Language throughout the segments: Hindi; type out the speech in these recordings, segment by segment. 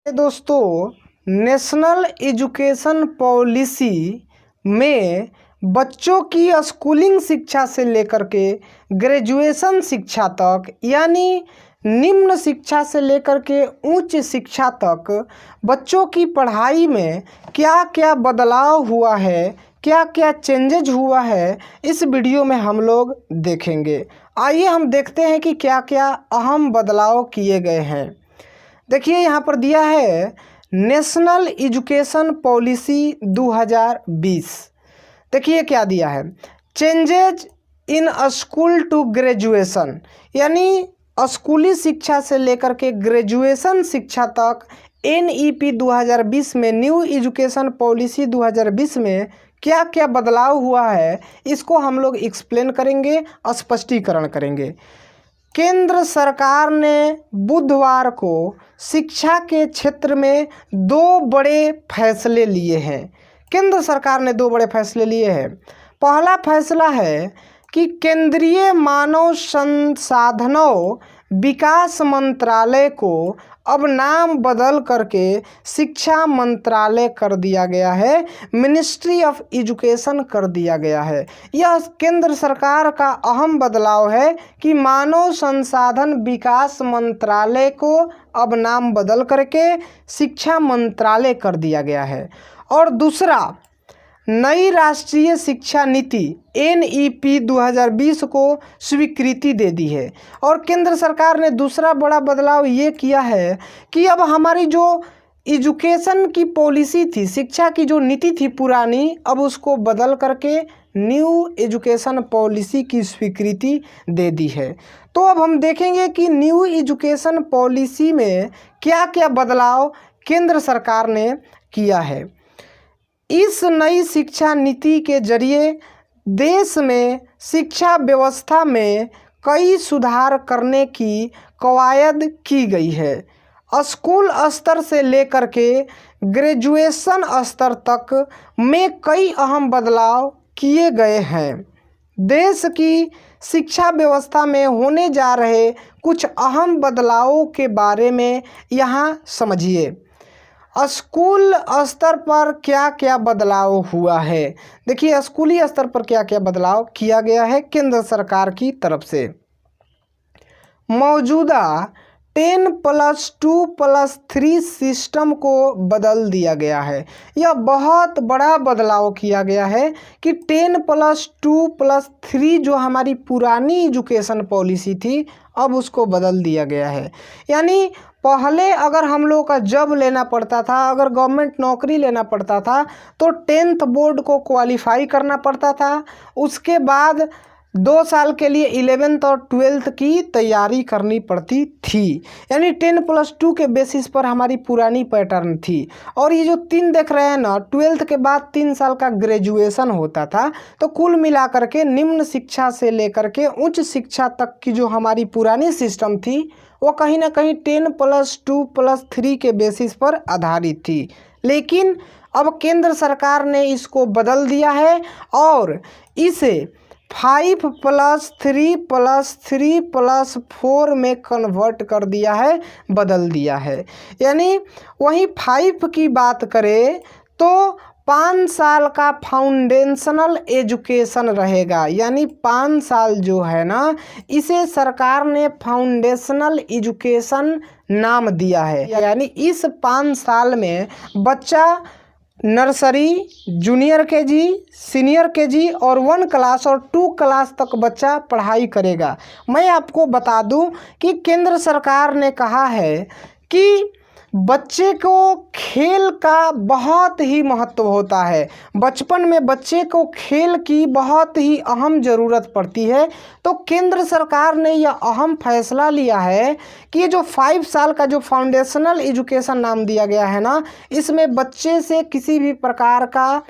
दोस्तों, नेशनल एजुकेशन पॉलिसी में बच्चों की स्कूलिंग शिक्षा से लेकर के ग्रेजुएशन शिक्षा तक यानी निम्न शिक्षा से लेकर के उच्च शिक्षा तक बच्चों की पढ़ाई में क्या क्या बदलाव हुआ है, क्या क्या चेंजेज हुआ है, इस वीडियो में हम लोग देखेंगे। आइए हम देखते हैं कि क्या क्या अहम बदलाव किए गए हैं। देखिए यहाँ पर दिया है नेशनल एजुकेशन पॉलिसी 2020। देखिए क्या दिया है, changes in school to graduation, यानी स्कूली शिक्षा से लेकर के ग्रेजुएशन शिक्षा तक NEP 2020 में, न्यू एजुकेशन पॉलिसी 2020 में क्या क्या बदलाव हुआ है, इसको हम लोग एक्सप्लेन करेंगे, स्पष्टीकरण करेंगे। केंद्र सरकार ने बुधवार को शिक्षा के क्षेत्र में दो बड़े फैसले लिए हैं। केंद्र सरकार ने दो बड़े फैसले लिए हैं। पहला फैसला है कि केंद्रीय मानव संसाधनों विकास मंत्रालय को अब नाम बदल करके शिक्षा मंत्रालय कर दिया गया है, मिनिस्ट्री ऑफ एजुकेशन कर दिया गया है। यह केंद्र सरकार का अहम बदलाव है कि मानव संसाधन विकास मंत्रालय को अब नाम बदल करके शिक्षा मंत्रालय कर दिया गया है। और दूसरा, नई राष्ट्रीय शिक्षा नीति NEP 2020 को स्वीकृति दे दी है। और केंद्र सरकार ने दूसरा बड़ा बदलाव ये किया है कि अब हमारी जो एजुकेशन की पॉलिसी थी, शिक्षा की जो नीति थी पुरानी, अब उसको बदल करके न्यू एजुकेशन पॉलिसी की स्वीकृति दे दी है। तो अब हम देखेंगे कि न्यू एजुकेशन पॉलिसी में क्या क्या बदलाव केंद्र सरकार ने किया है। इस नई शिक्षा नीति के जरिए देश में शिक्षा व्यवस्था में कई सुधार करने की कवायद की गई है। स्कूल स्तर से लेकर के ग्रेजुएशन स्तर तक में कई अहम बदलाव किए गए हैं। देश की शिक्षा व्यवस्था में होने जा रहे कुछ अहम बदलावों के बारे में यहाँ समझिए। स्कूल स्तर पर क्या क्या बदलाव हुआ है। देखिए स्कूली स्तर पर क्या क्या बदलाव किया गया है केंद्र सरकार की तरफ से। मौजूदा 10+2+3 सिस्टम को बदल दिया गया है। यह बहुत बड़ा बदलाव किया गया है कि 10+2+3 जो हमारी पुरानी एजुकेशन पॉलिसी थी, अब उसको बदल दिया गया है। यानी पहले अगर हम लोग का जॉब लेना पड़ता था, अगर गवर्नमेंट नौकरी लेना पड़ता था, तो 10th बोर्ड को क्वालिफाई करना पड़ता था। उसके बाद 2 साल के लिए 11th और 12th की तैयारी करनी पड़ती थी। यानी 10+2 के बेसिस पर हमारी पुरानी पैटर्न थी। और ये जो 3 देख रहे हैं ना, 12th के बाद 3 साल का ग्रेजुएशन होता था। तो कुल मिलाकर के निम्न शिक्षा से लेकर के उच्च शिक्षा तक की जो हमारी पुरानी सिस्टम थी, वो कहीं ना कहीं 10+2+3 के बेसिस पर आधारित थी। लेकिन अब केंद्र सरकार ने इसको बदल दिया है और इसे 5+3+3+4 में कन्वर्ट कर दिया है, बदल दिया है। यानी वहीं 5 की बात करें तो 5 साल का फाउंडेशनल एजुकेशन रहेगा। यानी 5 साल जो है ना, इसे सरकार ने फाउंडेशनल एजुकेशन नाम दिया है। यानी इस 5 साल में बच्चा nursery, junior KG, senior KG और 1 क्लास और 2 क्लास तक बच्चा पढ़ाई करेगा। मैं आपको बता दूं कि केंद्र सरकार ने कहा है कि बच्चे को खेल का बहुत ही महत्व होता है। बचपन में बच्चे को खेल की बहुत ही अहम ज़रूरत पड़ती है। तो केंद्र सरकार ने यह अहम फैसला लिया है कि ये जो 5 साल का जो फाउंडेशनल एजुकेशन नाम दिया गया है ना, इसमें बच्चे से किसी भी प्रकार का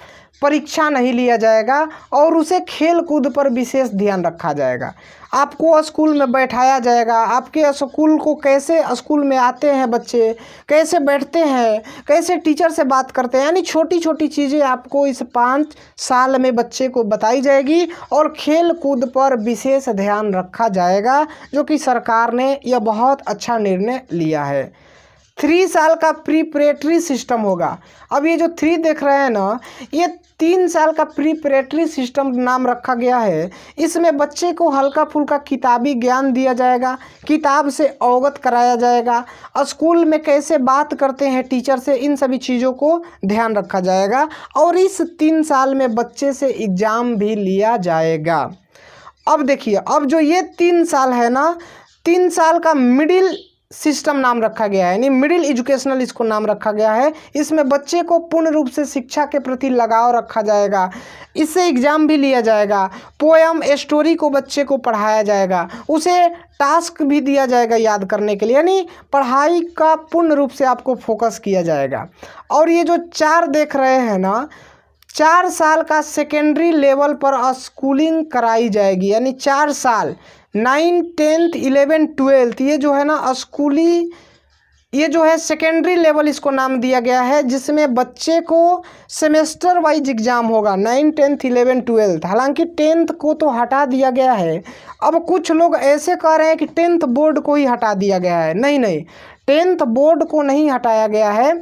परीक्षा नहीं लिया जाएगा और उसे खेल कूद पर विशेष ध्यान रखा जाएगा। आपको स्कूल में बैठाया जाएगा, आपके स्कूल को कैसे स्कूल में आते हैं बच्चे, कैसे बैठते हैं, कैसे टीचर से बात करते हैं, यानी छोटी छोटी चीज़ें आपको इस 5 साल में बच्चे को बताई जाएगी और खेल कूद पर विशेष ध्यान रखा जाएगा, जो कि सरकार ने यह बहुत अच्छा निर्णय लिया है। 3 साल का प्रीपरेटरी सिस्टम होगा। अब ये जो 3 देख रहे हैं ना, ये 3 साल का प्रीपरेटरी सिस्टम नाम रखा गया है। इसमें बच्चे को हल्का फुल्का किताबी ज्ञान दिया जाएगा, किताब से अवगत कराया जाएगा, स्कूल में कैसे बात करते हैं टीचर से, इन सभी चीज़ों को ध्यान रखा जाएगा। और इस 3 साल में बच्चे से एग्ज़ाम भी लिया जाएगा। अब देखिए, अब जो ये 3 साल है ना, 3 साल का मिडिल सिस्टम नाम रखा गया है, यानी मिडिल एजुकेशनल इसको नाम रखा गया है। इसमें बच्चे को पूर्ण रूप से शिक्षा के प्रति लगाव रखा जाएगा, इससे एग्ज़ाम भी लिया जाएगा, पोएम स्टोरी को बच्चे को पढ़ाया जाएगा, उसे टास्क भी दिया जाएगा याद करने के लिए, यानी पढ़ाई का पूर्ण रूप से आपको फोकस किया जाएगा। और ये जो 4 देख रहे हैं ना, 4 साल का सेकेंडरी लेवल पर स्कूलिंग कराई जाएगी, यानी 4 साल 9, 10th, 11th, 12th ये जो है ना स्कूली, ये जो है सेकेंडरी लेवल इसको नाम दिया गया है, जिसमें बच्चे को सेमेस्टर वाइज एग्ज़ाम होगा 9, 10th, 11th, 12th। हालांकि 10th को तो हटा दिया गया है। अब कुछ लोग ऐसे कह रहे हैं कि 10th बोर्ड को ही हटा दिया गया है। नहीं नहीं, 10th बोर्ड को नहीं हटाया गया है।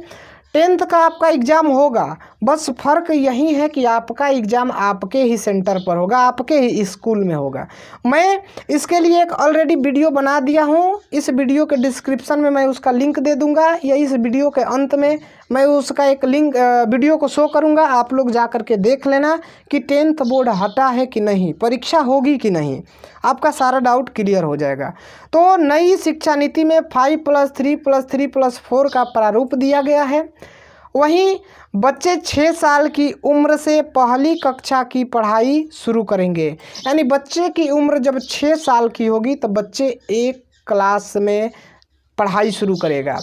10th का आपका एग्ज़ाम होगा, बस फ़र्क यही है कि आपका एग्ज़ाम आपके ही सेंटर पर होगा, आपके ही स्कूल में होगा। मैं इसके लिए एक ऑलरेडी वीडियो बना दिया हूँ, इस वीडियो के डिस्क्रिप्शन में मैं उसका लिंक दे दूँगा, या इस वीडियो के अंत में मैं उसका एक लिंक वीडियो को शो करूँगा। आप लोग जा कर के देख लेना कि 10th बोर्ड हटा है कि नहीं, परीक्षा होगी कि नहीं, आपका सारा डाउट क्लियर हो जाएगा। तो नई शिक्षा नीति में 5+3+3+4 का प्रारूप दिया गया है। वहीं बच्चे 6 साल की उम्र से पहली कक्षा की पढ़ाई शुरू करेंगे, यानी बच्चे की उम्र जब 6 साल की होगी तो बच्चे 1 क्लास में पढ़ाई शुरू करेगा।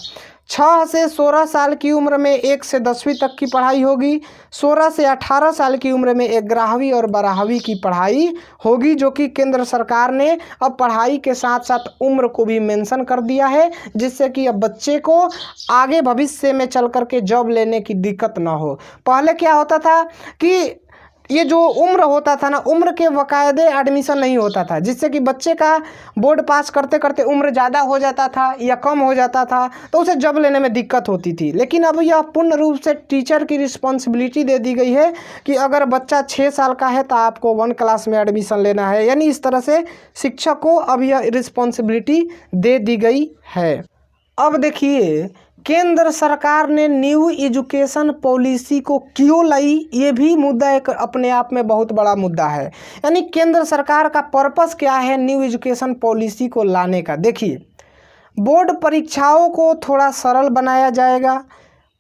6 से 16 साल की उम्र में 1 से 10वीं तक की पढ़ाई होगी। 16 से 18 साल की उम्र में 11वीं और 12वीं की पढ़ाई होगी, जो कि केंद्र सरकार ने अब पढ़ाई के साथ साथ उम्र को भी मेंशन कर दिया है, जिससे कि अब बच्चे को आगे भविष्य में चल कर के जॉब लेने की दिक्कत ना हो। पहले क्या होता था कि ये जो उम्र होता था ना, उम्र के बाकायदे एडमिशन नहीं होता था, जिससे कि बच्चे का बोर्ड पास करते करते उम्र ज़्यादा हो जाता था या कम हो जाता था, तो उसे जॉब लेने में दिक्कत होती थी। लेकिन अब यह पूर्ण रूप से टीचर की रिस्पॉन्सिबिलिटी दे दी गई है कि अगर बच्चा 6 साल का है तो आपको 1 क्लास में एडमिशन लेना है, यानी इस तरह से शिक्षक को अब यह रिस्पॉन्सिबिलिटी दे दी गई है। अब देखिए, केंद्र सरकार ने न्यू एजुकेशन पॉलिसी को क्यों लाई, ये भी मुद्दा एक अपने आप में बहुत बड़ा मुद्दा है। यानी केंद्र सरकार का पर्पस क्या है न्यू एजुकेशन पॉलिसी को लाने का। देखिए, बोर्ड परीक्षाओं को थोड़ा सरल बनाया जाएगा।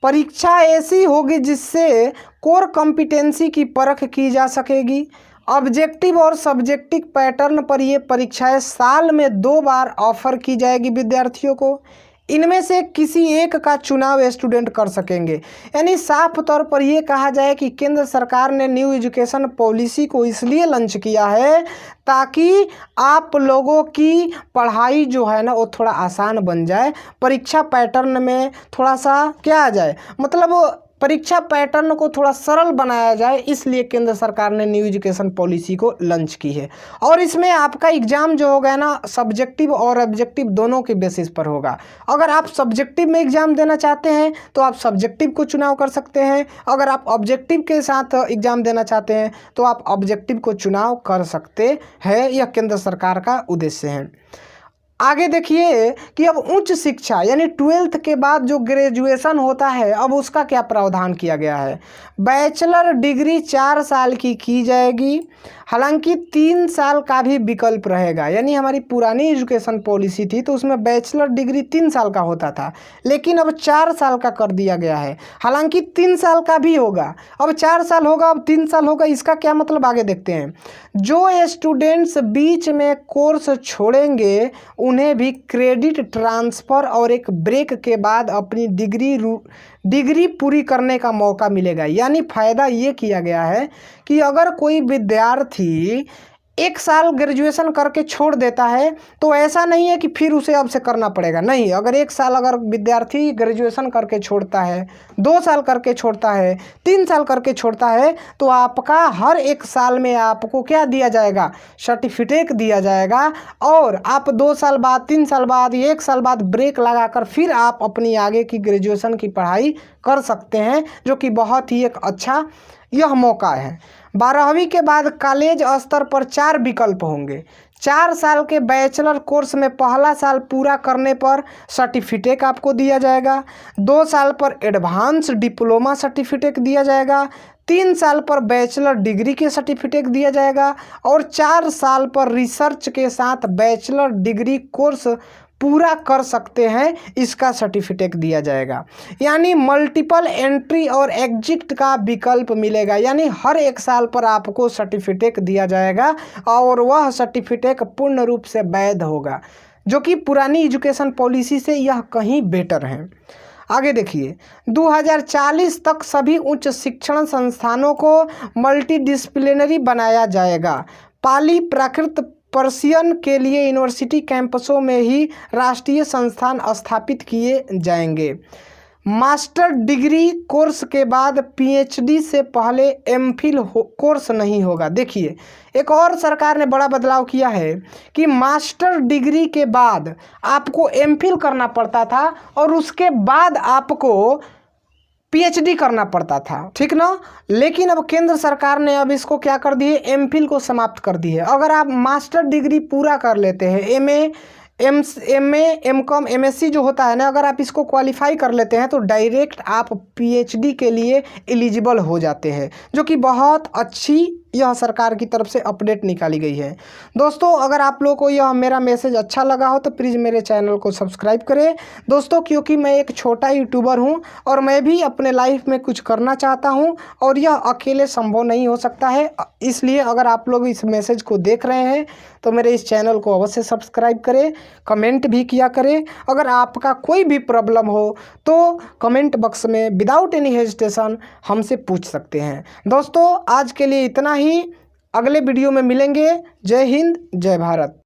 परीक्षा ऐसी होगी जिससे कोर कॉम्पिटेंसी की परख की जा सकेगी। ऑब्जेक्टिव और सब्जेक्टिव पैटर्न पर ये परीक्षाएं साल में 2 बार ऑफर की जाएगी विद्यार्थियों को। इनमें से किसी एक का चुनाव स्टूडेंट कर सकेंगे। यानी साफ तौर पर यह कहा जाए कि केंद्र सरकार ने न्यू एजुकेशन पॉलिसी को इसलिए लॉन्च किया है ताकि आप लोगों की पढ़ाई जो है ना वो थोड़ा आसान बन जाए, परीक्षा पैटर्न में थोड़ा सा क्या आ जाए, मतलब परीक्षा पैटर्न को थोड़ा सरल बनाया जाए, इसलिए केंद्र सरकार ने न्यू एजुकेशन पॉलिसी को लॉन्च की है। और इसमें आपका एग्ज़ाम जो होगा ना, सब्जेक्टिव और ऑब्जेक्टिव दोनों के बेसिस पर होगा। अगर आप सब्जेक्टिव में एग्ज़ाम देना चाहते हैं तो आप सब्जेक्टिव को चुनाव कर सकते हैं, अगर आप ऑब्जेक्टिव के साथ एग्ज़ाम देना चाहते हैं तो आप ऑब्जेक्टिव को चुनाव कर सकते हैं। यह केंद्र सरकार का उद्देश्य है। आगे देखिए कि अब उच्च शिक्षा यानी 12th के बाद जो ग्रेजुएशन होता है, अब उसका क्या प्रावधान किया गया है। बैचलर डिग्री 4 साल की जाएगी, हालांकि 3 साल का भी विकल्प रहेगा। यानी हमारी पुरानी एजुकेशन पॉलिसी थी तो उसमें बैचलर डिग्री 3 साल का होता था, लेकिन अब 4 साल का कर दिया गया है। हालांकि 3 साल का भी होगा, अब 4 साल होगा, अब 3 साल होगा। इसका क्या मतलब आगे देखते हैं। जो स्टूडेंट्स बीच में कोर्स छोड़ेंगे उन्हें भी क्रेडिट ट्रांसफ़र और एक ब्रेक के बाद अपनी डिग्री पूरी करने का मौका मिलेगा। यानी फ़ायदा ये किया गया है कि अगर कोई विद्यार्थी 1 साल ग्रेजुएशन करके छोड़ देता है तो ऐसा नहीं है कि फिर उसे अब से करना पड़ेगा, नहीं। अगर 1 साल अगर विद्यार्थी ग्रेजुएशन करके छोड़ता है, 2 साल करके छोड़ता है, 3 साल करके छोड़ता है, तो आपका हर 1 साल में आपको क्या दिया जाएगा, सर्टिफिकेट दिया जाएगा। और आप 2 साल बाद, 3 साल बाद, 1 साल बाद ब्रेक लगाकर फिर आप अपनी आगे की ग्रेजुएशन की पढ़ाई कर सकते हैं, जो कि बहुत ही एक अच्छा यह मौका है। 12वीं के बाद कॉलेज स्तर पर 4 विकल्प होंगे। 4 साल के बैचलर कोर्स में पहला साल पूरा करने पर सर्टिफिकेट आपको दिया जाएगा, 2 साल पर एडवांस डिप्लोमा सर्टिफिकेट दिया जाएगा, 3 साल पर बैचलर डिग्री के सर्टिफिकेट दिया जाएगा और 4 साल पर रिसर्च के साथ बैचलर डिग्री कोर्स पूरा कर सकते हैं, इसका सर्टिफिकेट दिया जाएगा। यानी मल्टीपल एंट्री और एग्जिट का विकल्प मिलेगा, यानी हर 1 साल पर आपको सर्टिफिकेट दिया जाएगा और वह सर्टिफिकेट पूर्ण रूप से वैध होगा, जो कि पुरानी एजुकेशन पॉलिसी से यह कहीं बेटर है। आगे देखिए, 2040 तक सभी उच्च शिक्षण संस्थानों को मल्टीडिसिप्लिनरी बनाया जाएगा। पाली, प्राकृत, पर्शियन के लिए यूनिवर्सिटी कैंपसों में ही राष्ट्रीय संस्थान स्थापित किए जाएंगे। मास्टर डिग्री कोर्स के बाद पीएचडी से पहले एमफिल कोर्स नहीं होगा। देखिए, एक और सरकार ने बड़ा बदलाव किया है कि मास्टर डिग्री के बाद आपको एमफिल करना पड़ता था और उसके बाद आपको पीएचडी करना पड़ता था, ठीक ना। लेकिन अब केंद्र सरकार ने अब इसको क्या कर दिए, एमफिल को समाप्त कर दी है। अगर आप मास्टर डिग्री पूरा कर लेते हैं, एमए, एमकॉम, एमएससी जो होता है ना, अगर आप इसको क्वालिफाई कर लेते हैं तो डायरेक्ट आप पीएचडी के लिए एलिजिबल हो जाते हैं, जो कि बहुत अच्छी यह सरकार की तरफ से अपडेट निकाली गई है। दोस्तों, अगर आप लोगों को यह मेरा मैसेज अच्छा लगा हो तो प्लीज़ मेरे चैनल को सब्सक्राइब करें दोस्तों, क्योंकि मैं एक छोटा यूट्यूबर हूं और मैं भी अपने लाइफ में कुछ करना चाहता हूं और यह अकेले संभव नहीं हो सकता है। इसलिए अगर आप लोग इस मैसेज को देख रहे हैं तो मेरे इस चैनल को अवश्य सब्सक्राइब करें, कमेंट भी किया करें। अगर आपका कोई भी प्रॉब्लम हो तो कमेंट बॉक्स में विदाउट एनी हेजिटेशन हमसे पूछ सकते हैं। दोस्तों, आज के लिए इतना ही, अगले वीडियो में मिलेंगे। जय हिंद, जय भारत।